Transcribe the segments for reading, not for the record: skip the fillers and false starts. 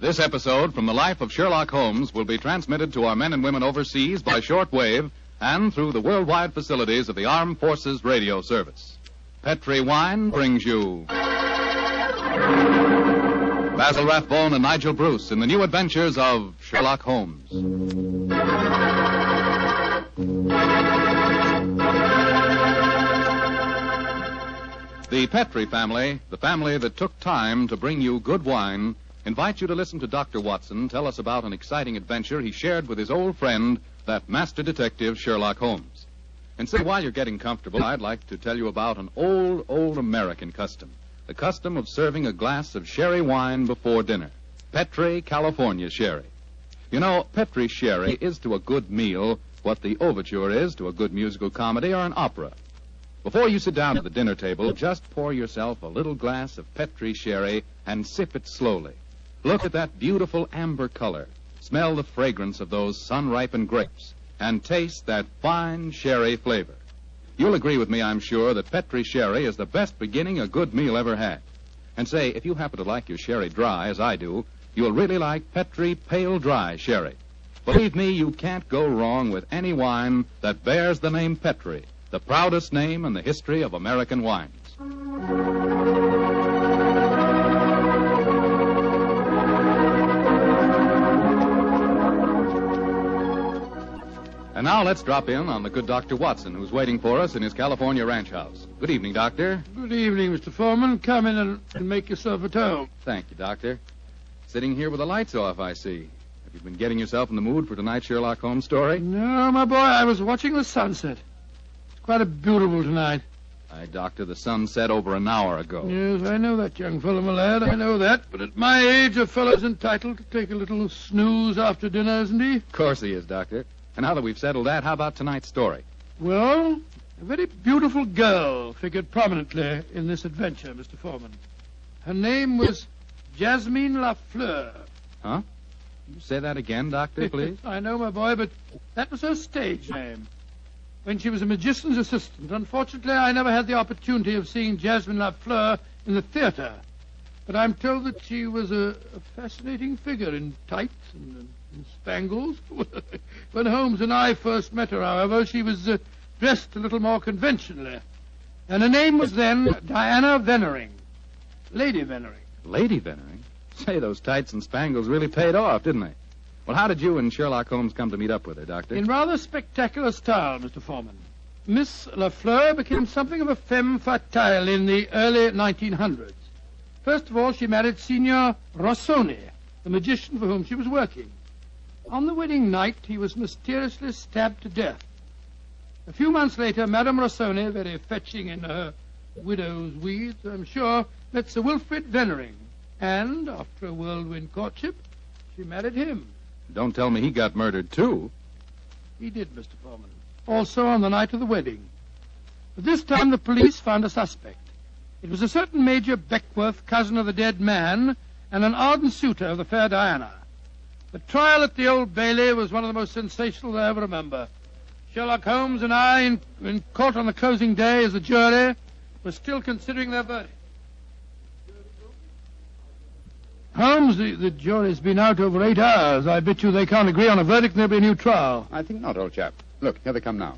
This episode from the life of Sherlock Holmes will be transmitted to our men and women overseas by shortwave and through the worldwide facilities of the Armed Forces Radio Service. Petri Wine brings you Basil Rathbone and Nigel Bruce in the new adventures of Sherlock Holmes. The Petri family, the family that took time to bring you good wine, invite you to listen to Dr. Watson tell us about an exciting adventure he shared with his old friend, that master detective Sherlock Holmes. And so while you're getting comfortable, I'd like to tell you about an old American custom. The custom of serving a glass of sherry wine before dinner. Petri California Sherry. You know, Petri Sherry is to a good meal what the overture is to a good musical comedy or an opera. Before you sit down at the dinner table, just pour yourself a little glass of Petri Sherry and sip it slowly. Look at that beautiful amber color. Smell the fragrance of those sun-ripened grapes. And taste that fine sherry flavor. You'll agree with me, I'm sure, that Petri Sherry is the best beginning a good meal ever had. And say, if you happen to like your sherry dry, as I do, you'll really like Petri Pale Dry Sherry. Believe me, you can't go wrong with any wine that bears the name Petri, the proudest name in the history of American wines. And now let's drop in on the good Dr. Watson, who's waiting for us in his California ranch house. Good evening, Doctor. Good evening, Mr. Foreman. Come in and make yourself at home. Thank you, Doctor. Sitting here with the lights off, I see. Have you been getting yourself in the mood for tonight's Sherlock Holmes story? No, my boy, I was watching the sunset. It's quite a beautiful tonight. Aye, Doctor, the sun set over an hour ago. Yes, I know that, young fellow, my lad. I know that. But at my age, a fellow's entitled to take a little snooze after dinner, isn't he? Of course he is, Doctor. And now that we've settled that, how about tonight's story? Well, a very beautiful girl figured prominently in this adventure, Mr. Foreman. Her name was Jasmine Lafleur. Huh? Can you say that again, Doctor, please? I know, my boy, but that was her stage name. When she was a magician's assistant, unfortunately, I never had the opportunity of seeing Jasmine Lafleur in the theater. But I'm told that she was a fascinating figure in tights and spangles. When Holmes and I first met her, however, she was dressed a little more conventionally. And her name was then Diana Vennering. Lady Vennering. Lady Vennering? Say, those tights and spangles really paid off, didn't they? Well, how did you and Sherlock Holmes come to meet up with her, Doctor? In rather spectacular style, Mr. Foreman. Miss Lafleur became something of a femme fatale in the early 1900s. First of all, she married Signor Rossoni, the magician for whom she was working. On the wedding night, he was mysteriously stabbed to death. A few months later, Madame Rossoni, very fetching in her widow's weeds, I'm sure, met Sir Wilfrid Vennering. And, after a whirlwind courtship, she married him. Don't tell me he got murdered, too. He did, Mr. Foreman. Also on the night of the wedding. But this time the police found a suspect. It was a certain Major Beckworth, cousin of the dead man, and an ardent suitor of the fair Diana. The trial at the Old Bailey was one of the most sensational I ever remember. Sherlock Holmes and I, in court on the closing day as a jury, were still considering their verdict. Holmes, the jury's been out over 8 hours. I bet you they can't agree on a verdict and there'll be a new trial. I think not, old chap. Look, here they come now.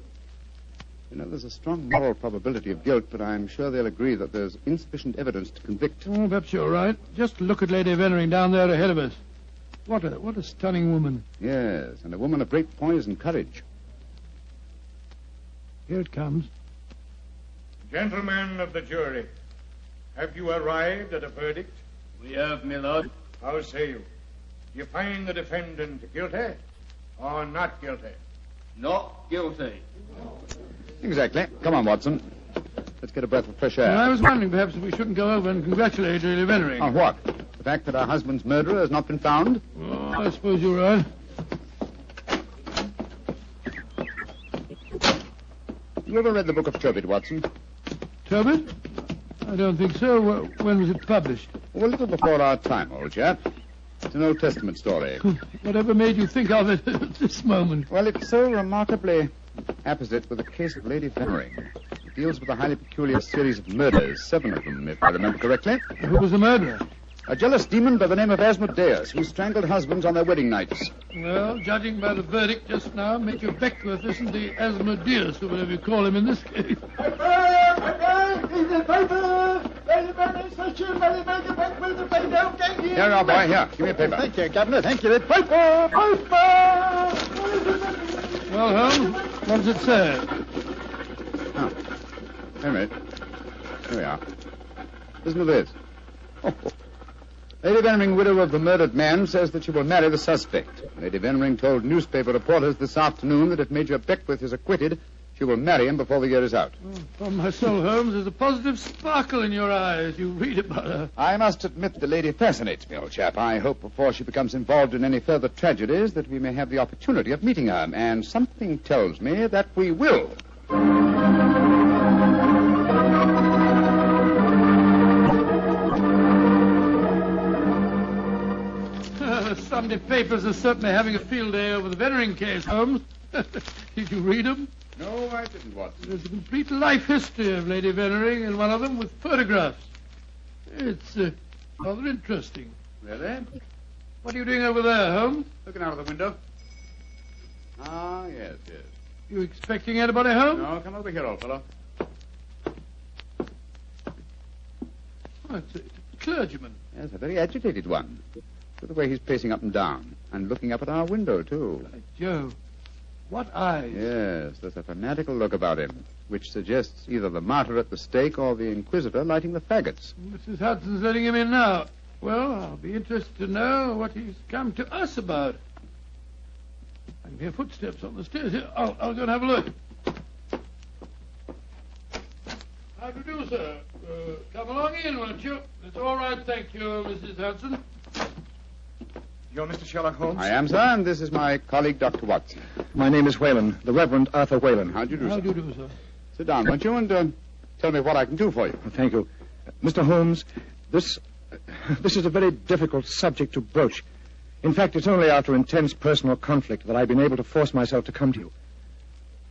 You know, there's a strong moral probability of guilt, but I'm sure they'll agree that there's insufficient evidence to convict. Oh, perhaps you're right. Just look at Lady Vennering down there ahead of us. What a stunning woman. Yes, and a woman of great poise and courage. Here it comes. Gentlemen of the jury, have you arrived at a verdict? We have, my lord. How say you? Do you find the defendant guilty or not guilty? Not guilty. Exactly. Come on, Watson. Let's get a breath of fresh air. Well, I was wondering perhaps if we shouldn't go over and congratulate Lady Vennering. On what? The fact that our husband's murderer has not been found? Oh, I suppose you're right. You ever read the book of Tobit, Watson? Tobit? I don't think so. When was it published? Oh, a little before our time, old chap. It's an Old Testament story. Whatever made you think of it at this moment? Well, it's so remarkably apposite with the case of Lady Vennering. It deals with a highly peculiar series of murders, 7 of them, if I remember correctly. Who was the murderer? A jealous demon by the name of Asmodeus, who strangled husbands on their wedding nights. Well, judging by the verdict just now, Major Beckworth isn't the Asmodeus, or whatever you call him in this case. Here you are, boy. Here, give me a paper. Thank you, Governor. Thank you. The paper! Well, Holmes, what does it say? Oh, wait a minute. Here we are. Listen to this. Lady Veneering, widow of the murdered man, says that she will marry the suspect. Lady Veneering told newspaper reporters this afternoon that if Major Beckworth is acquitted, she will marry him before the year is out. Oh, upon my soul, Holmes, there's a positive sparkle in your eye as you read about her. I must admit the lady fascinates me, old chap. I hope before she becomes involved in any further tragedies that we may have the opportunity of meeting her, and something tells me that we will. The Sunday papers are certainly having a field day over the Veneering case, Holmes. Did you read them? No, I didn't, Watson. There's a complete life history of Lady Veneering in one of them with photographs. It's rather interesting. Really? What are you doing over there, Holmes? Looking out of the window. Ah, yes. You expecting anybody home? No, come over here, old fellow. Oh, it's a clergyman. Yes, a very agitated one. Look at the way he's pacing up and down, and looking up at our window, too. By Jove. What eyes? Yes, there's a fanatical look about him, which suggests either the martyr at the stake or the inquisitor lighting the faggots. Mrs. Hudson's letting him in now. Well, I'll be interested to know what he's come to us about. I can hear footsteps on the stairs here. I'll go and have a look. How do you do, sir? Come along in, won't you? It's all right, thank you, Mrs. Hudson. You're Mr. Sherlock Holmes? I am, sir, and this is my colleague, Dr. Watson. My name is Whalen, the Reverend Arthur Whalen. How do you do, How sir? do you do, sir? Sit down, won't you, and tell me what I can do for you. Thank you. Mr. Holmes, this is a very difficult subject to broach. In fact, it's only after intense personal conflict that I've been able to force myself to come to you.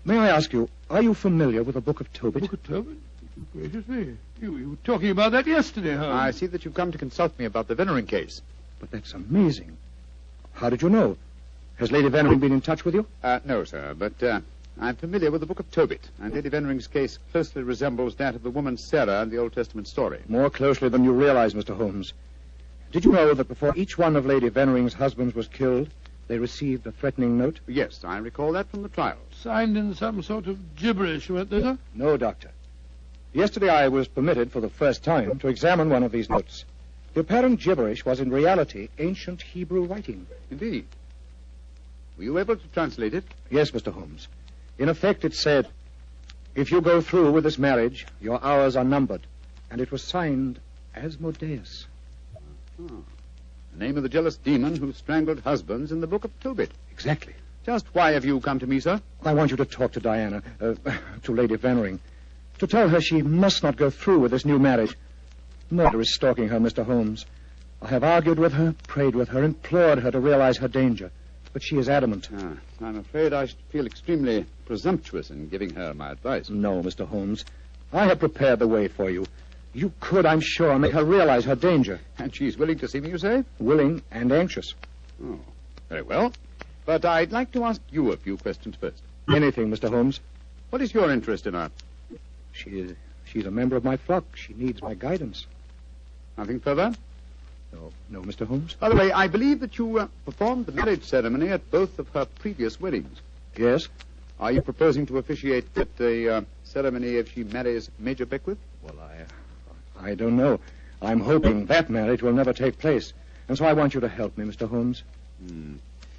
May I ask you, are you familiar with the Book of Tobit? Book of Tobit? Gracious me. You were talking about that yesterday, Holmes. I see that you've come to consult me about the Veneering case. But that's amazing. How did you know? Has Lady Veneering been in touch with you? No, sir, but I'm familiar with the Book of Tobit, and Lady Venering's case closely resembles that of the woman Sarah in the Old Testament story. More closely than you realize, Mr. Holmes. Did you know that before each one of Lady Venering's husbands was killed, they received a threatening note? Yes, I recall that from the trial. Signed in some sort of gibberish, weren't they, sir? No, Doctor. Yesterday I was permitted for the first time to examine one of these notes. The apparent gibberish was in reality ancient Hebrew writing. Indeed. Were you able to translate it? Yes, Mr. Holmes. In effect, it said, if you go through with this marriage, your hours are numbered. And it was signed Asmodeus. Oh. The name of the jealous demon who strangled husbands in the Book of Tobit. Exactly. Just why have you come to me, sir? I want you to talk to Diana, to Lady Veneering, to tell her she must not go through with this new marriage. Murder is stalking her, Mr. Holmes. I have argued with her, prayed with her, implored her to realize her danger. But she is adamant. I'm afraid I should feel extremely presumptuous in giving her my advice. No, Mr. Holmes. I have prepared the way for you. You could, I'm sure, make her realize her danger. And she's willing to see me, you say? Willing and anxious. Oh, very well. But I'd like to ask you a few questions first. Anything, Mr. Holmes. What is your interest in her? She's a member of my flock. She needs my guidance. Nothing further? No, Mr. Holmes. By the way, I believe that you performed the marriage ceremony at both of her previous weddings. Yes? Are you proposing to officiate at the ceremony if she marries Major Beckworth? Well, I don't know. I'm hoping that marriage will never take place. And so I want you to help me, Mr. Holmes.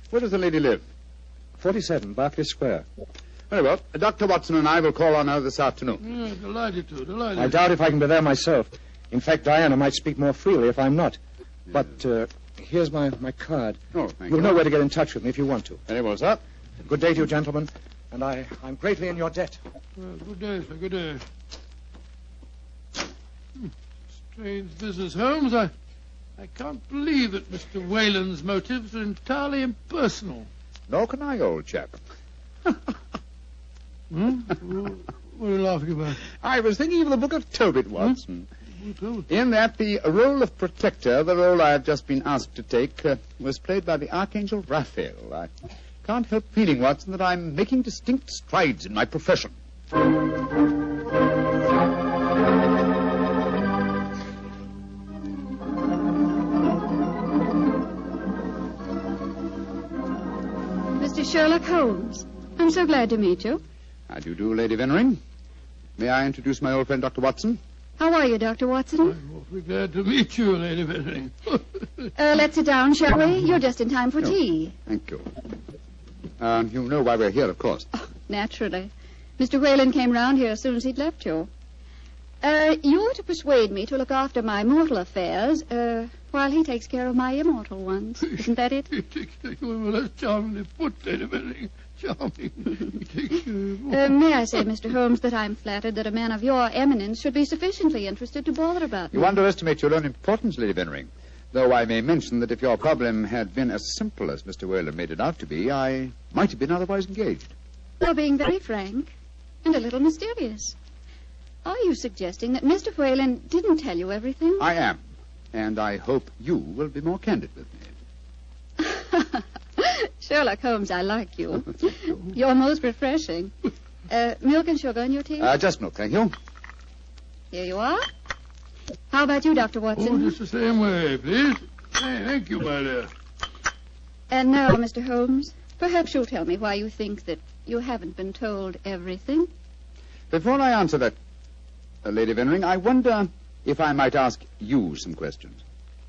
Where does the lady live? 47, Berkeley Square. Very well. Dr. Watson and I will call on her this afternoon. Delighted to, delighted. I doubt if I can be there myself. In fact, Diana might speak more freely if I'm not. But here's my card. Oh, thank you. You'll know where to get in touch with me if you want to. Very well, sir. Good day to you, gentlemen. And I'm greatly in your debt. Good day, sir, good day. Strange business, Holmes. I can't believe that Mr. Whalen's motives are entirely impersonal. Nor can I, old chap. What are you laughing about? I was thinking of the Book of Tobit, Watson. In that the role of protector, the role I have just been asked to take, was played by the Archangel Raphael. I can't help feeling, Watson, that I'm making distinct strides in my profession. Mr. Sherlock Holmes. I'm so glad to meet you. How do you do, Lady Vennering? May I introduce my old friend, Dr. Watson? How are you, Dr. Watson? I'm awfully glad to meet you, Lady Vennering. Let's sit down, shall we? You're just in time for tea. Thank you. You know why we're here, of course. Oh, naturally. Mr. Whalen came round here as soon as he'd left you. You're to persuade me to look after my mortal affairs, while he takes care of my immortal ones. Isn't that it? Well, that's charmingly put, Lady Vennering. Charming. May I say, Mr. Holmes, that I'm flattered that a man of your eminence should be sufficiently interested to bother about me. You underestimate your own importance, Lady Vennering. Though I may mention that if your problem had been as simple as Mr. Whalen made it out to be, I might have been otherwise engaged. You're being very frank and a little mysterious. Are you suggesting that Mr. Whalen didn't tell you everything? I am. And I hope you will be more candid with me. Sherlock Holmes, I like you. You're most refreshing. Milk and sugar in your tea? Just milk, thank you. Here you are. How about you, Dr. Watson? Oh, just the same way, please. Hey, thank you, my dear. And now, Mr. Holmes, perhaps you'll tell me why you think that you haven't been told everything. Before I answer that, Lady Vennering, I wonder if I might ask you some questions.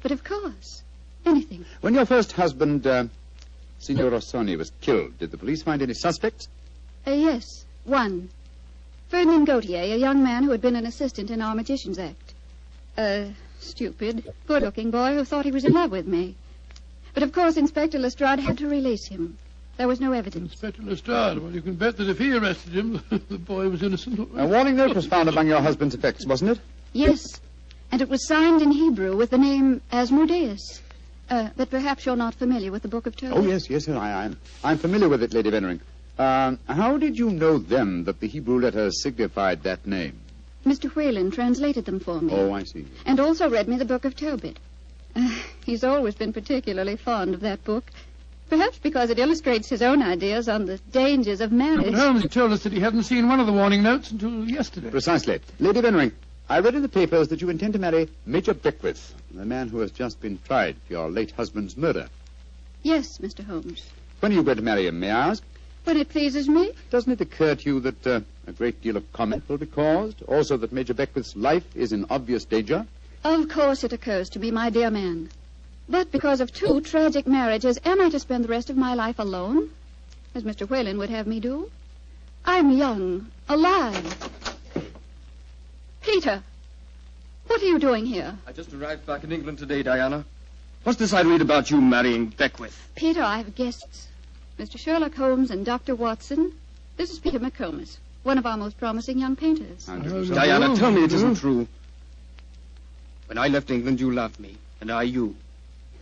But of course. Anything. When your first husband, Signor Rossoni, was killed, did the police find any suspects? Yes, one. Ferdinand Gautier, a young man who had been an assistant in our Magician's Act. A stupid, good-looking boy who thought he was in love with me. But of course Inspector Lestrade had to release him. There was no evidence. Inspector Lestrade, well, you can bet that if he arrested him, the boy was innocent. A warning note was found among your husband's effects, wasn't it? Yes, and it was signed in Hebrew with the name Asmodeus. But perhaps you're not familiar with the Book of Tobis. Oh, yes, I'm familiar with it, Lady Vennering. How did you know then that the Hebrew letters signified that name? Mr. Whalen translated them for me. Oh, I see. And also read me the Book of Tobit. He's always been particularly fond of that book. Perhaps because it illustrates his own ideas on the dangers of marriage. But Holmes told us that he hadn't seen one of the warning notes until yesterday. Precisely. Lady Vennering, I read in the papers that you intend to marry Major Beckwith, the man who has just been tried for your late husband's murder. Yes, Mr. Holmes. When are you going to marry him, may I ask? When it pleases me. Doesn't it occur to you that a great deal of comment will be caused? Also that Major Beckwith's life is in obvious danger? Of course it occurs to me, my dear man. But because of two tragic marriages, am I to spend the rest of my life alone? As Mr. Whalen would have me do? I'm young, alive. Peter, what are you doing here? I just arrived back in England today, Diana. What's this I read about you marrying Beckwith? Peter, I have guests. Mr. Sherlock Holmes and Dr. Watson. This is Peter McComas, one of our most promising young painters. Diana, tell me it isn't true. When I left England, you loved me, and I you.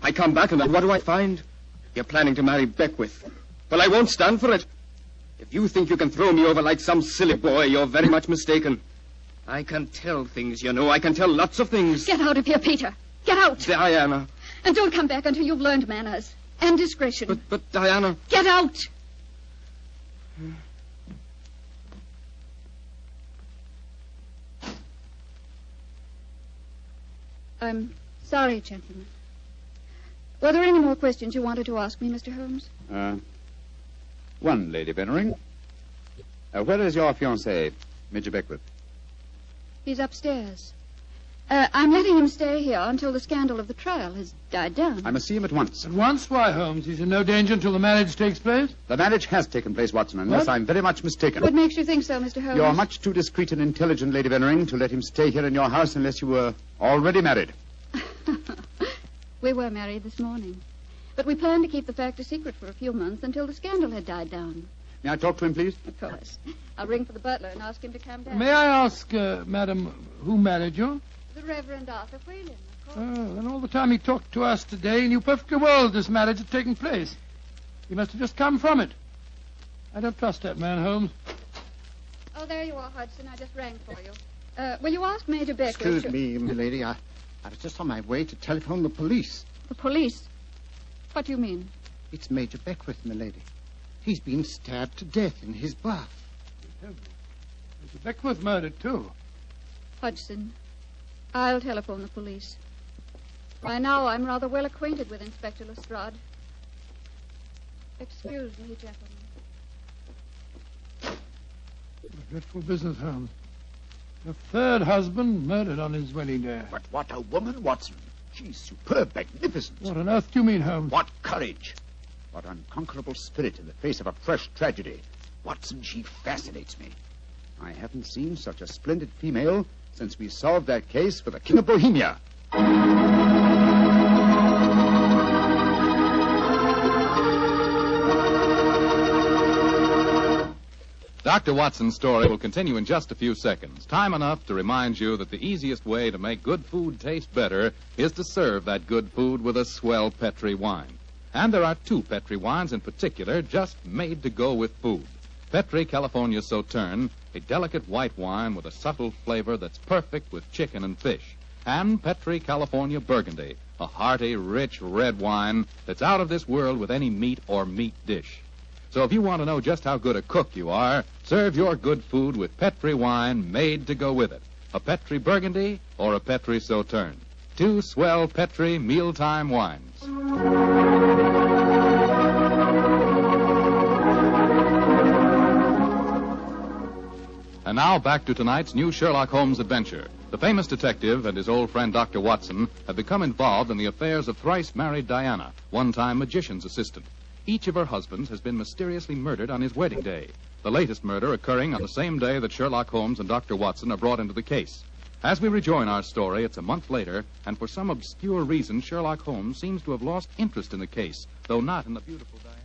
I come back, and what do I find? You're planning to marry Beckwith. Well, I won't stand for it. If you think you can throw me over like some silly boy, you're very much mistaken. I can tell things, you know. I can tell lots of things. Get out of here, Peter. Get out. Diana. And don't come back until you've learned manners and discretion. But Diana... Get out! I'm sorry, gentlemen. Were there any more questions you wanted to ask me, Mr. Holmes? One, Lady Vennering. Where is your fiancé, Major Beckwith? He's upstairs. I'm letting him stay here until the scandal of the trial has died down. I must see him at once. At once? Why, Holmes? He's in no danger until the marriage takes place? The marriage has taken place, Watson, unless I'm very much mistaken. What makes you think so, Mr. Holmes? You're much too discreet and intelligent, Lady Vennering, to let him stay here in your house unless you were already married. We were married this morning. But we planned to keep the fact a secret for a few months until the scandal had died down. May I talk to him, please? Of course. I'll ring for the butler and ask him to come down. May I ask, madam, who married you? The Reverend Arthur Whalen, of course. Oh, and all the time he talked to us today, he knew perfectly well this marriage had taken place. He must have just come from it. I don't trust that man, Holmes. Oh, there you are, Hudson. I just rang for you. Will you ask Major Beckwith? Excuse me, milady. I was just on my way to telephone the police. The police? What do you mean? It's Major Beckwith, milady. He's been stabbed to death in his bath. Mr. Beckwith murdered, too. Hodgson, I'll telephone the police. By now, I'm rather well acquainted with Inspector Lestrade. Excuse me, gentlemen. What a dreadful business, Holmes. Your third husband murdered on his wedding day. But what a woman, Watson. She's superb, magnificent. What on earth do you mean, Holmes? What courage. What unconquerable spirit in the face of a fresh tragedy. Watson, she fascinates me. I haven't seen such a splendid female since we solved that case for the King of Bohemia. Dr. Watson's story will continue in just a few seconds. Time enough to remind you that the easiest way to make good food taste better is to serve that good food with a swell Petri wine. And there are two Petri wines in particular just made to go with food. Petri California Sauterne, a delicate white wine with a subtle flavor that's perfect with chicken and fish. And Petri California Burgundy, a hearty, rich red wine that's out of this world with any meat or meat dish. So if you want to know just how good a cook you are, serve your good food with Petri wine made to go with it. A Petri Burgundy or a Petri Sauterne. Two swell Petri mealtime wines. And now back to tonight's new Sherlock Holmes adventure. The famous detective and his old friend Dr. Watson have become involved in the affairs of thrice-married Diana, one-time magician's assistant. Each of her husbands has been mysteriously murdered on his wedding day, the latest murder occurring on the same day that Sherlock Holmes and Dr. Watson are brought into the case. As we rejoin our story, it's a month later, and for some obscure reason, Sherlock Holmes seems to have lost interest in the case, though not in the beautiful Diana.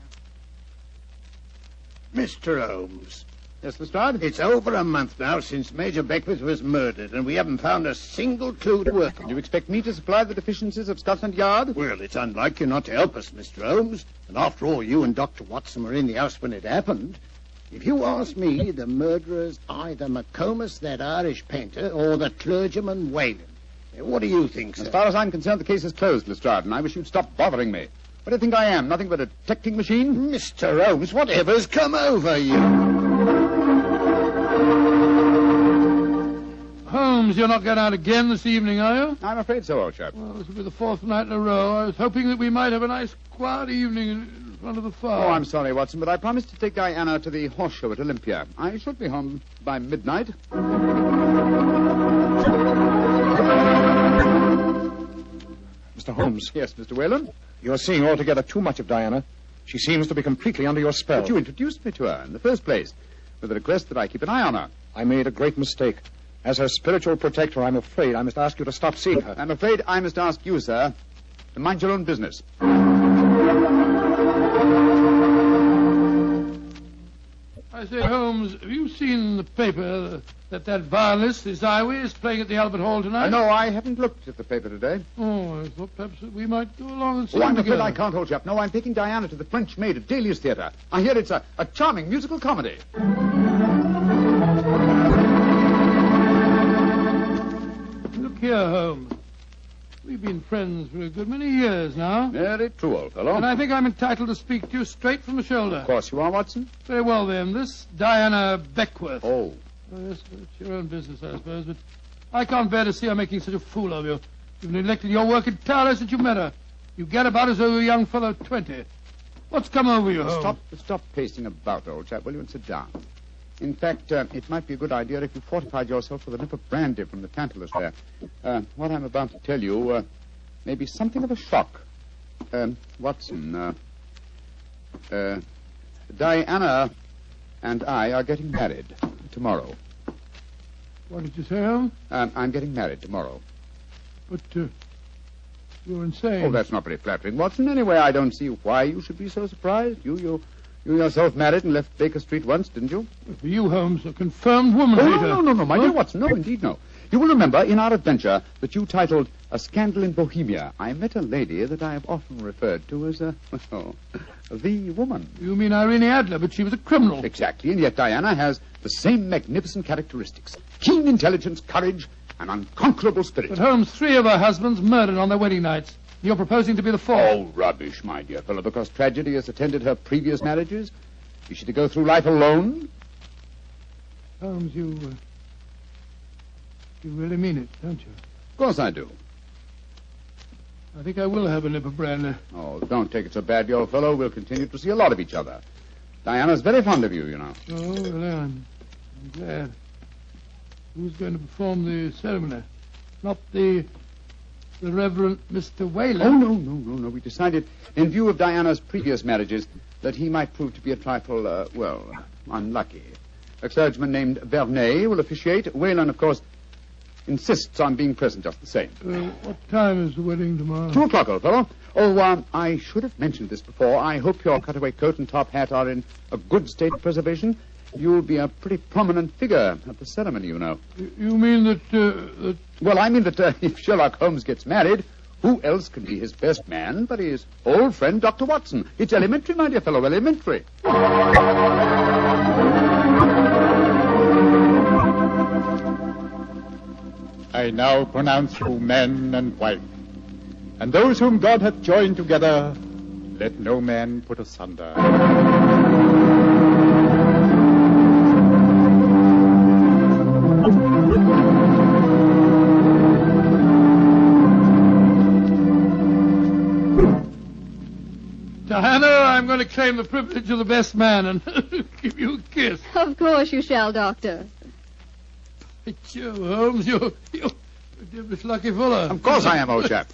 Mr. Holmes. Yes, Lestrade? It's over a month now since Major Beckwith was murdered, and we haven't found a single clue to work Do on. you expect me to supply the deficiencies of Scotland Yard? Well, it's unlike you not to help us, Mr. Holmes. And after all, you and Dr. Watson were in the house when it happened. If you ask me, the murderer's either McComas, that Irish painter, or the clergyman Whalen. What do you think, sir? As far as I'm concerned, the case is closed, Lestrade, and I wish you'd stop bothering me. What do you think I am? Nothing but a detecting machine? Mr. Holmes, whatever's come over you? Holmes, you're not going out again this evening, are you? I'm afraid so, old chap. Well, this will be the fourth night in a row. I was hoping that we might have a nice, quiet evening in front of the fire. Oh, I'm sorry, Watson, but I promised to take Diana to the horse show at Olympia. I should be home by midnight. Mr. Holmes. Yes, Mr. Whalen? You're seeing altogether too much of Diana. She seems to be completely under your spell. But you introduced me to her in the first place, with the request that I keep an eye on her. I made a great mistake. As her spiritual protector, I'm afraid I must ask you to stop seeing her. I'm afraid I must ask you, sir, to mind your own business. I say, Holmes, have you seen in the paper that violinist, this Iway, is playing at the Albert Hall tonight? No, I haven't looked at the paper today. Oh, I thought perhaps that we might go along and see Oh, him I'm afraid together. I can't, old chap. No, I'm taking Diana to the French Maid at Dahlia's Theatre. I hear it's a charming musical comedy. Look here, Holmes. We've been friends for a good many years now. Very true, old fellow. And I think I'm entitled to speak to you straight from the shoulder. Of course you are, Watson. Very well, then. This Diana Beckwith. Oh. Yes, it's your own business, I suppose, but I can't bear to see her making such a fool of you. You've neglected your work entirely since you met her. You get about as though you're a young fellow of 20. What's come over you, Holmes? Stop pacing about, old chap, will you, and sit down. In fact, it might be a good idea if you fortified yourself with a nip of brandy from the Tantalus there. What I'm about to tell you may be something of a shock. Watson, Diana and I are getting married tomorrow. What did you say, Holmes? I'm getting married tomorrow. But, you're insane. Oh, that's not very flattering, Watson. Anyway, I don't see why you should be so surprised. You yourself married and left Baker Street once, didn't you? For you, Holmes, a confirmed woman hater. No, my dear Watson. No, indeed, no. You will remember in our adventure that you titled A Scandal in Bohemia, I met a lady that I have often referred to as a The woman. You mean Irene Adler, but she was a criminal. Exactly, and yet Diana has the same magnificent characteristics. Keen intelligence, courage, and unconquerable spirit. But Holmes, 3 of her husbands murdered on their wedding nights. You're proposing to be the 4th. Oh, rubbish, my dear fellow, because tragedy has attended her previous marriages. Is she to go through life alone? Holmes, you really mean it, don't you? Of course I do. I think I will have a nip of brandy. Oh, don't take it so badly, old fellow. We'll continue to see a lot of each other. Diana's very fond of you, you know. Oh, well, I'm glad. Who's going to perform the ceremony? Not the Reverend Mr. Whalen? Oh, no. We decided, in view of Diana's previous marriages, that he might prove to be a trifle, unlucky. A clergyman named Vernet will officiate. Whalen, of course, insists on being present just the same. What time is the wedding tomorrow? 2 o'clock, old fellow. Oh, I should have mentioned this before. I hope your cutaway coat and top hat are in a good state of preservation. You'll be a pretty prominent figure at the ceremony, you know. You mean that... Well, I mean that if Sherlock Holmes gets married, who else can be his best man but his old friend, Dr. Watson? It's elementary, my dear fellow, elementary. I now pronounce you man and wife, and those whom God hath joined together, let no man put asunder. Diana, I'm going to claim the privilege of the best man and give you a kiss. Of course you shall, Doctor. Joe, Holmes, you're a devilish lucky fellow. Of course I am, old chap.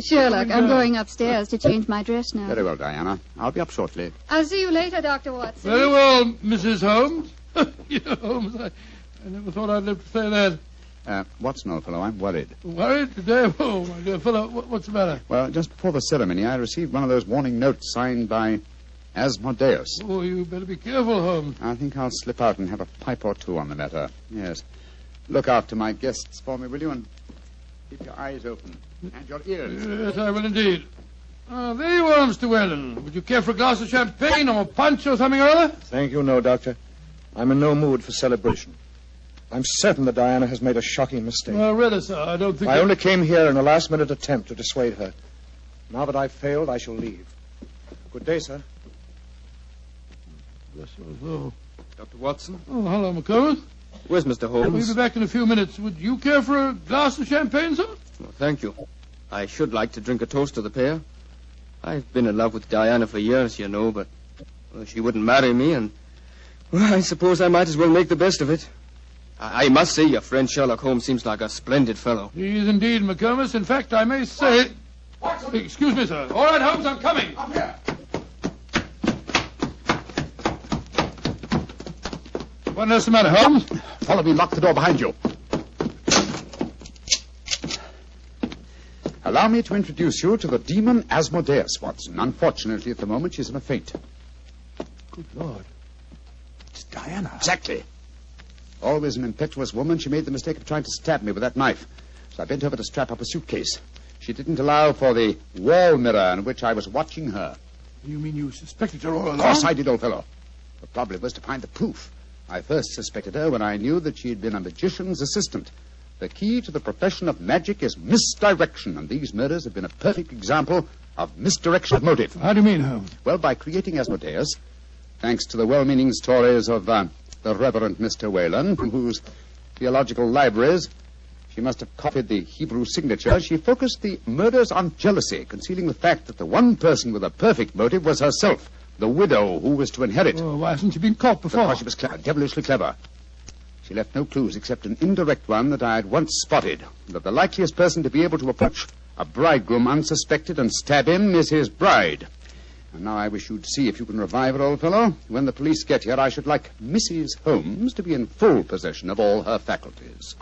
Sherlock, I'm going upstairs to change my dress now. Very well, Diana. I'll be up shortly. I'll see you later, Dr. Watson. Very well, Mrs. Holmes. Holmes, I never thought I'd live to say that. Watson, old fellow, I'm worried. Worried today? Oh, my dear fellow, what's the matter? Well, just before the ceremony, I received one of those warning notes signed by Asmodeus. Oh, you better be careful, Holmes. I think I'll slip out and have a pipe or 2 on the matter. Yes. Look after my guests for me, will you? And keep your eyes open. And your ears. Yes, I will indeed. There you are, Mr. Whalen. Would you care for a glass of champagne or punch or something or other? Thank you, no, Doctor. I'm in no mood for celebration. I'm certain that Diana has made a shocking mistake. Well, really, sir, I don't think... I only came here in a last-minute attempt to dissuade her. Now that I've failed, I shall leave. Good day, sir. Bless your soul. Dr. Watson? Oh, hello, McComas. Where's Mr. Holmes? We'll be back in a few minutes. Would you care for a glass of champagne, sir? Well, thank you. I should like to drink a toast to the pair. I've been in love with Diana for years, you know, but she wouldn't marry me, and well, I suppose I might as well make the best of it. I must say your friend Sherlock Holmes seems like a splendid fellow. He is indeed, McComas. In fact, I may say... Watson. Excuse me, sir. All right, Holmes, I'm coming. Up here. What on earth's the matter, Holmes? Follow me, lock the door behind you. Allow me to introduce you to the demon Asmodeus, Watson. Unfortunately, at the moment, she's in a faint. Good Lord. It's Diana. Exactly. Always an impetuous woman, she made the mistake of trying to stab me with that knife. So I bent over to strap up a suitcase. She didn't allow for the wall mirror in which I was watching her. You mean you suspected her all along? Of course I did, old fellow. The problem was to find the proof. I first suspected her when I knew that she had been a magician's assistant. The key to the profession of magic is misdirection, and these murders have been a perfect example of misdirection of motive. How do you mean, Holmes? Well, by creating Asmodeus, thanks to the well-meaning stories of the Reverend Mr. Whalen, from whose theological libraries she must have copied the Hebrew signature, she focused the murders on jealousy, concealing the fact that the one person with a perfect motive was herself, the widow who was to inherit. Oh, why hasn't she been caught before? Because she was clever, devilishly clever. She left no clues except an indirect one that I had once spotted, that the likeliest person to be able to approach a bridegroom unsuspected and stab him is his bride. And now I wish you'd see if you can revive her, old fellow. When the police get here, I should like Mrs. Holmes to be in full possession of all her faculties.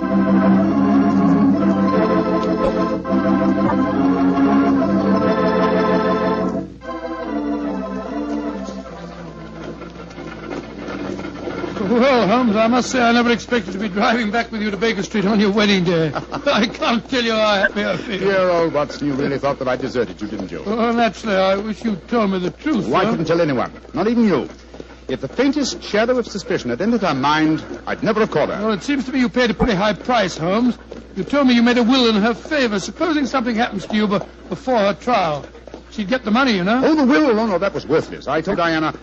Well, Holmes, I must say I never expected to be driving back with you to Baker Street on your wedding day. I can't tell you how happy I feel. Dear old Watson, you really thought that I deserted you, didn't you? Well, naturally, I wish you'd told me the truth. I couldn't tell anyone, not even you. If the faintest shadow of suspicion had entered her mind, I'd never have caught her. Well, it seems to me you paid a pretty high price, Holmes. You told me you made a will in her favor. Supposing something happens to you before her trial, she'd get the money, you know. Oh, the will? Oh, no, that was worthless. I told Diana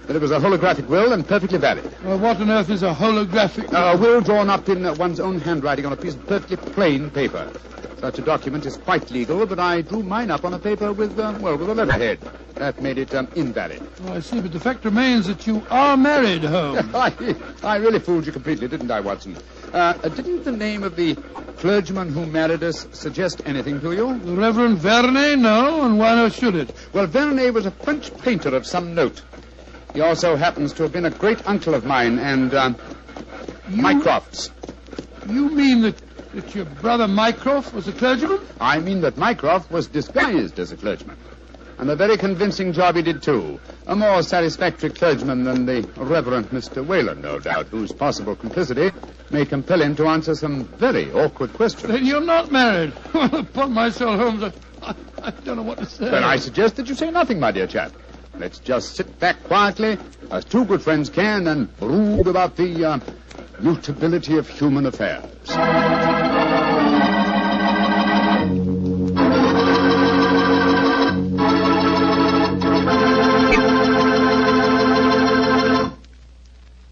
that it was a holographic will and perfectly valid. Well, what on earth is a holographic will? A will drawn up in one's own handwriting on a piece of perfectly plain paper. Such a document is quite legal, but I drew mine up on a paper with a letterhead. That made it invalid. Oh, I see, but the fact remains that you are married, Holmes. I really fooled you completely, didn't I, Watson? Didn't the name of the clergyman who married us suggest anything to you? The Reverend Vernet? No, and why not should it? Well, Vernet was a French painter of some note. He also happens to have been a great uncle of mine and Mycroft's. You mean that your brother Mycroft was a clergyman? I mean that Mycroft was disguised as a clergyman. And a very convincing job he did, too. A more satisfactory clergyman than the Reverend Mr. Whalen, no doubt, whose possible complicity may compel him to answer some very awkward questions. Then you're not married. Well, upon my soul, Holmes, I don't know what to say. Then I suggest that you say nothing, my dear chap. Let's just sit back quietly, as two good friends can, and brood about the mutability of human affairs.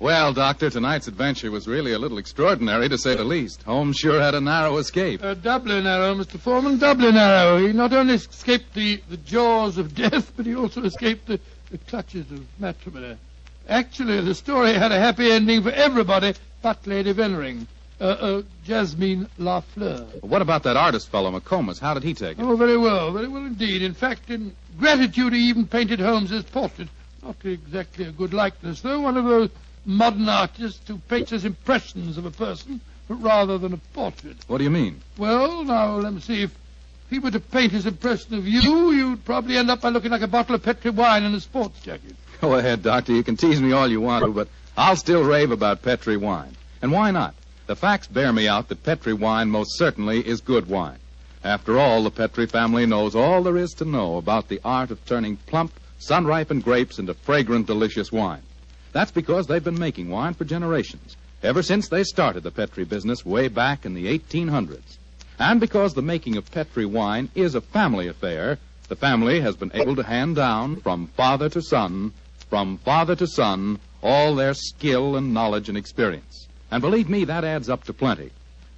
Well, Doctor, tonight's adventure was really a little extraordinary, to say the least. Holmes sure had a narrow escape. Doubly narrow, Mr. Foreman, doubly narrow. He not only escaped the jaws of death, but he also escaped the clutches of matrimony. Actually, the story had a happy ending for everybody but Lady Vennering, Jasmine Lafleur. What about that artist fellow, McComas? How did he take it? Oh, very well indeed. In fact, in gratitude, he even painted Holmes's portrait. Not exactly a good likeness, though. One of those modern artists who paints as impressions of a person rather than a portrait. What do you mean? Well, now, let me see. If he were to paint his impression of you, you'd probably end up by looking like a bottle of Petri wine in a sports jacket. Go ahead, Doctor. You can tease me all you want to, but I'll still rave about Petri wine. And why not? The facts bear me out that Petri wine most certainly is good wine. After all, the Petri family knows all there is to know about the art of turning plump, sun-ripened grapes into fragrant, delicious wine. That's because they've been making wine for generations, ever since they started the Petri business way back in the 1800s. And because the making of Petri wine is a family affair, the family has been able to hand down from father to son, all their skill and knowledge and experience. And believe me, that adds up to plenty.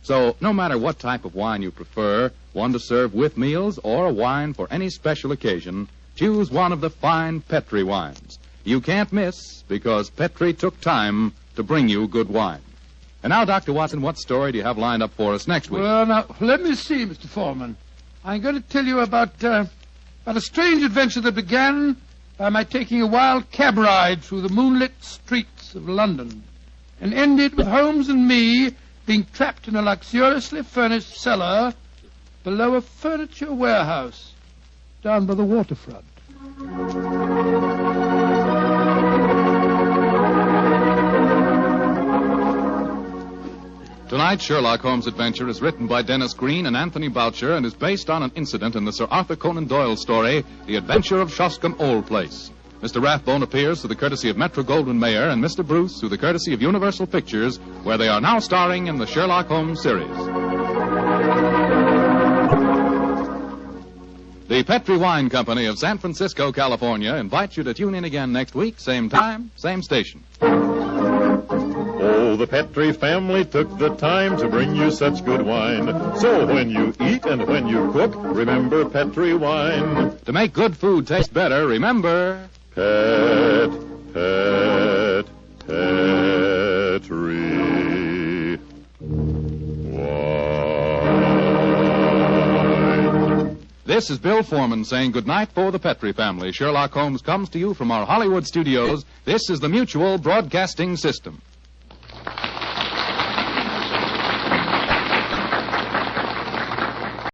So no matter what type of wine you prefer, one to serve with meals or a wine for any special occasion, choose one of the fine Petri wines. You can't miss, because Petri took time to bring you good wine. And now, Dr. Watson, what story do you have lined up for us next week? Well, now, let me see, Mr. Foreman. I'm going to tell you about a strange adventure that began by my taking a wild cab ride through the moonlit streets of London and ended with Holmes and me being trapped in a luxuriously furnished cellar below a furniture warehouse down by the waterfront. Tonight's Sherlock Holmes adventure is written by Dennis Green and Anthony Boucher and is based on an incident in the Sir Arthur Conan Doyle story, The Adventure of Shoscombe Old Place. Mr. Rathbone appears through the courtesy of Metro-Goldwyn-Mayer and Mr. Bruce through the courtesy of Universal Pictures, where they are now starring in the Sherlock Holmes series. The Petri Wine Company of San Francisco, California, invites you to tune in again next week, same time, same station. Oh, the Petri family took the time to bring you such good wine. So when you eat and when you cook, remember Petri wine. To make good food taste better, remember... Petri wine. This is Bill Foreman saying goodnight for the Petri family. Sherlock Holmes comes to you from our Hollywood studios. This is the Mutual Broadcasting System.